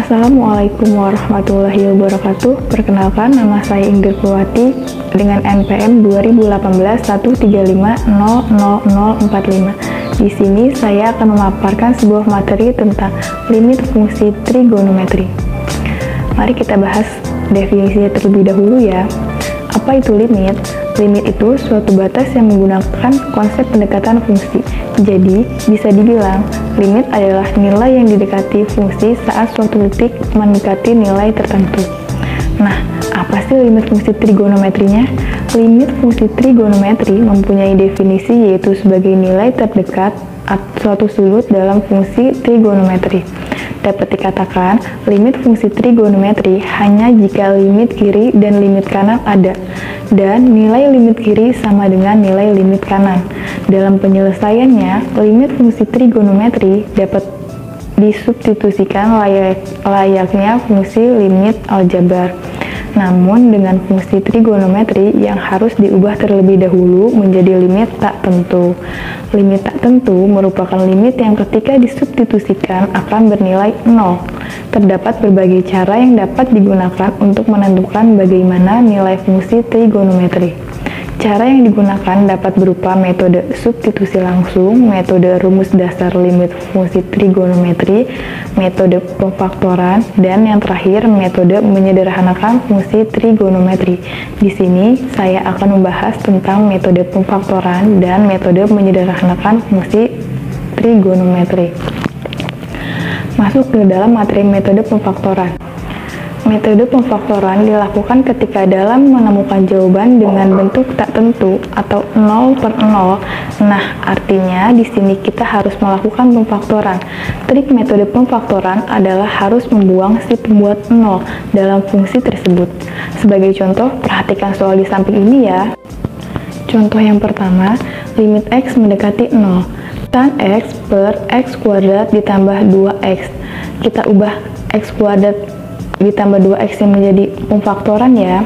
Assalamualaikum warahmatullahi wabarakatuh. Perkenalkan, nama saya Ingrid Purwati dengan NPM 2018-135-00045. Di sini saya akan memaparkan sebuah materi tentang limit fungsi trigonometri. Mari kita bahas definisinya terlebih dahulu ya. Apa itu limit? Limit itu suatu batas yang menggunakan konsep pendekatan fungsi. Jadi, bisa dibilang, limit adalah nilai yang didekati fungsi saat suatu titik mendekati nilai tertentu. Nah, apa sih limit fungsi trigonometrinya? Limit fungsi trigonometri mempunyai definisi yaitu sebagai nilai terdekat suatu sudut dalam fungsi trigonometri. Dapat dikatakan, limit fungsi trigonometri hanya jika limit kiri dan limit kanan ada, dan nilai limit kiri sama dengan nilai limit kanan. Dalam penyelesaiannya, limit fungsi trigonometri dapat disubstitusikan layaknya fungsi limit aljabar. Namun, dengan fungsi trigonometri yang harus diubah terlebih dahulu menjadi limit tak tentu. Limit tak tentu merupakan limit yang ketika disubstitusikan akan bernilai 0. Terdapat berbagai cara yang dapat digunakan untuk menentukan bagaimana nilai fungsi trigonometri. Cara yang digunakan dapat berupa metode substitusi langsung, metode rumus dasar limit fungsi trigonometri, metode pemfaktoran, dan yang terakhir metode menyederhanakan fungsi trigonometri. Di sini saya akan membahas tentang metode pemfaktoran dan metode menyederhanakan fungsi trigonometri. Masuk ke dalam materi metode pemfaktoran. Metode pemfaktoran dilakukan ketika dalam menemukan jawaban dengan bentuk tak tentu atau 0 per 0. Nah, artinya di sini kita harus melakukan pemfaktoran. Trik metode pemfaktoran adalah harus membuang si pembuat 0 dalam fungsi tersebut. Sebagai contoh, perhatikan soal di samping ini ya. Contoh yang pertama, limit x mendekati 0. Tan x per x kuadrat ditambah 2x. Kita ubah x kuadrat ditambah 2x yang menjadi pemfaktoran ya,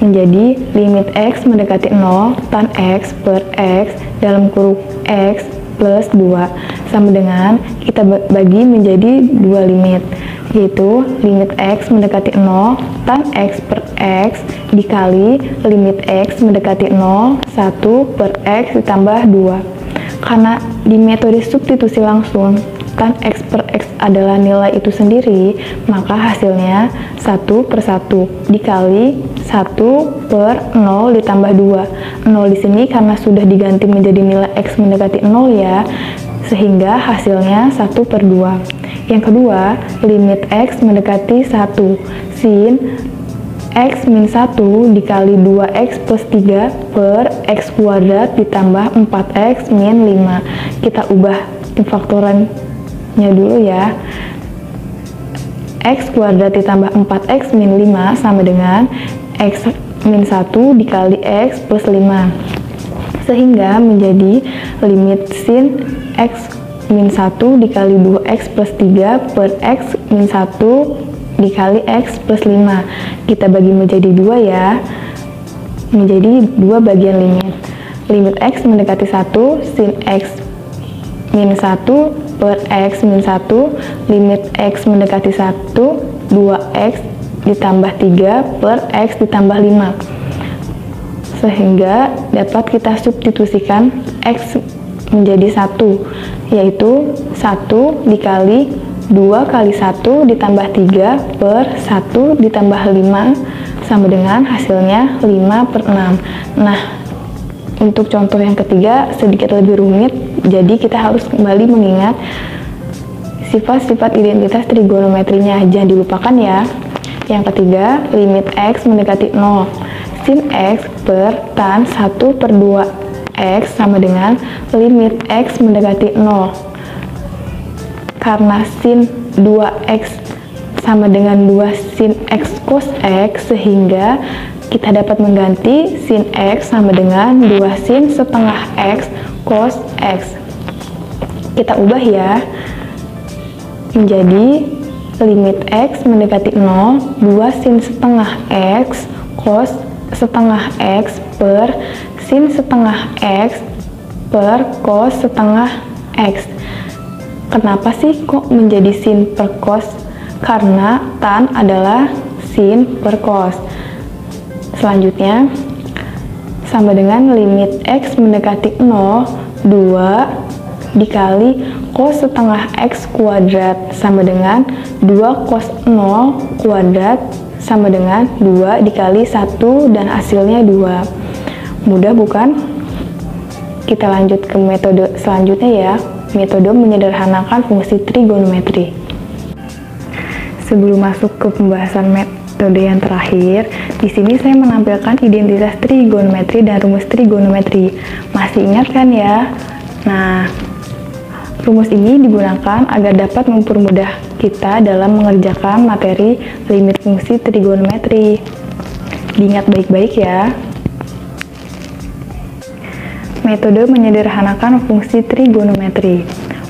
menjadi limit x mendekati 0 tan x per x dalam kurung x plus 2 sama dengan kita bagi menjadi dua limit, yaitu limit x mendekati 0 tan x per x dikali limit x mendekati 0 1 per x ditambah 2. Karena di metode substitusi langsung tan x per x adalah nilai itu sendiri, maka hasilnya 1 per 1 dikali 1 per 0 ditambah 2. 0 di sini karena sudah diganti menjadi nilai x mendekati 0 ya, sehingga hasilnya 1 per 2. Yang kedua, limit x mendekati 1. Sin x min 1 dikali 2x plus 3 per x kuadrat ditambah 4x min 5. Kita ubah pemfaktorannya dulu ya. X kuadrat ditambah 4x min 5 sama dengan x min 1 dikali x plus 5. Sehingga menjadi limit sin x min 1 dikali 2x plus 3 per x min 1 dikali x plus 5. Kita bagi menjadi 2 ya. Menjadi 2 bagian limit. Limit x mendekati 1 sin x min 1 per x min 1, limit x mendekati 1, 2x ditambah 3 per x ditambah 5. Sehingga dapat kita substitusikan x menjadi 1, yaitu 1 dikali 2 kali 1 ditambah 3 per 1 ditambah 5 sama dengan hasilnya 5 per 6. Nah, untuk contoh yang ketiga sedikit lebih rumit, jadi kita harus kembali mengingat sifat-sifat identitas trigonometrinya, jangan dilupakan ya. Yang ketiga, limit x mendekati 0. Sin x per tan 1 per 2x sama dengan limit x mendekati 0. Karena sin 2x sama dengan 2 sin x cos x, sehingga kita dapat mengganti sin x sama dengan 2 sin setengah x cos x. Kita ubah ya, menjadi limit x mendekati 0, 2 sin setengah x cos setengah x per sin setengah x per cos setengah x. Kenapa sih kok menjadi sin per cos? karena tan adalah sin per cos. Selanjutnya, sama dengan limit X mendekati 0, 2 dikali cos setengah X kuadrat sama dengan 2 cos 0 kuadrat sama dengan 2 dikali 1 dan hasilnya 2. Mudah bukan? Kita lanjut ke metode selanjutnya ya, metode menyederhanakan fungsi trigonometri. Sebelum masuk ke pembahasan metode yang terakhir, di sini saya menampilkan identitas trigonometri dan rumus trigonometri. Masih ingat kan ya? Nah, rumus ini digunakan agar dapat mempermudah kita dalam mengerjakan materi limit fungsi trigonometri. Diingat baik-baik ya. Metode menyederhanakan fungsi trigonometri.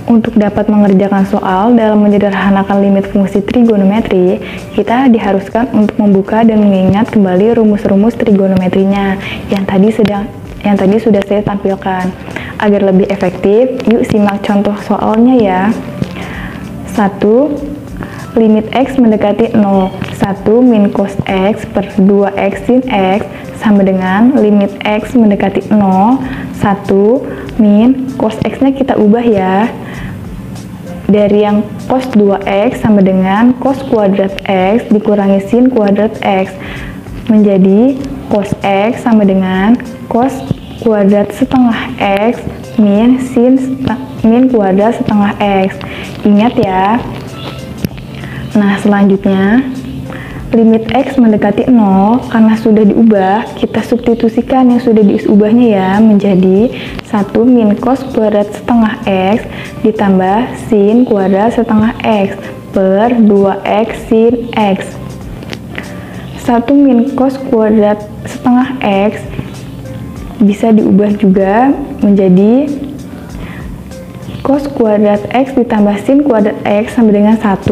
Untuk dapat mengerjakan soal dalam menyederhanakan limit fungsi trigonometri, kita diharuskan untuk membuka dan mengingat kembali rumus-rumus trigonometrinya yang tadi sudah saya tampilkan. Agar lebih efektif, yuk simak contoh soalnya ya. 1. Limit X mendekati 0. 1 min cos X per 2X sin X sama dengan limit X mendekati 0. 1 min cos X-nya kita ubah ya. Dari yang cos 2X sama dengan cos kuadrat X dikurangi sin kuadrat X menjadi cos X sama dengan cos kuadrat setengah X min sin min kuadrat setengah X. Ingat ya. Nah, selanjutnya limit X mendekati 0 karena sudah diubah, kita substitusikan yang sudah diubahnya ya menjadi 1 min cos kuadrat setengah X ditambah sin kuadrat setengah X per 2X sin X. 1 min cos kuadrat setengah X bisa diubah juga menjadi cos kuadrat X ditambah sin kuadrat X sama dengan 1.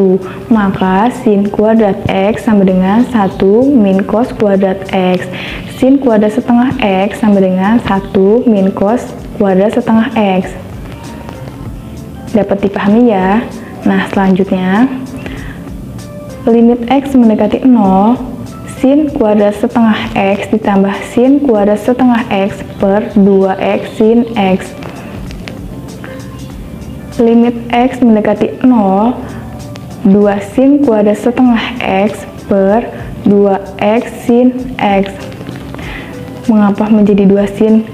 Maka sin kuadrat X sama dengan 1 min cos kuadrat X. Sin kuadrat setengah X sama dengan 1 min cos kuadrat setengah X. Dapat dipahami ya? Nah, selanjutnya limit X mendekati 0, sin kuadrat setengah X ditambah sin kuadrat setengah X per 2X sin X. Limit X mendekati 0, 2 sin kuadrat setengah X per 2X sin X. Mengapa menjadi 2 sin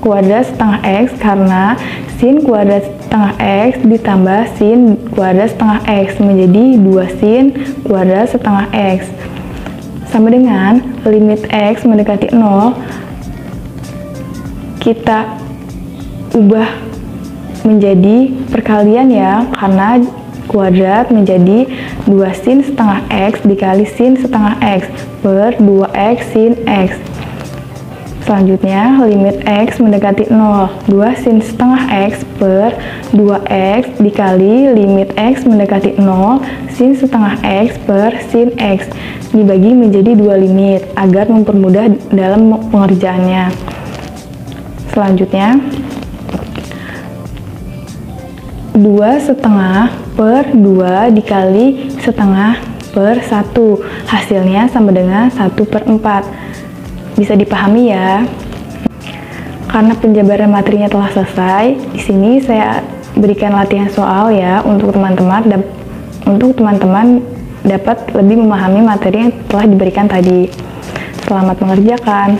kuadrat setengah X? Karena sin kuadrat setengah X ditambah sin kuadrat setengah X menjadi 2 sin kuadrat setengah X. Sama dengan limit X mendekati 0, kita ubah menjadi perkalian ya, karena kuadrat menjadi 2 sin setengah X dikali sin setengah X per 2X sin X. Selanjutnya limit X mendekati 0, 2 sin setengah X per 2X dikali limit X mendekati 0 sin setengah X per sin X dibagi menjadi 2 limit agar mempermudah dalam pengerjaannya. Selanjutnya 2 setengah per 2 dikali setengah per 1, hasilnya sama dengan 1 per 4. Bisa dipahami ya? Karena penjabaran materinya telah selesai, di sini saya berikan latihan soal ya untuk teman-teman dapat lebih memahami materi yang telah diberikan tadi. Selamat mengerjakan.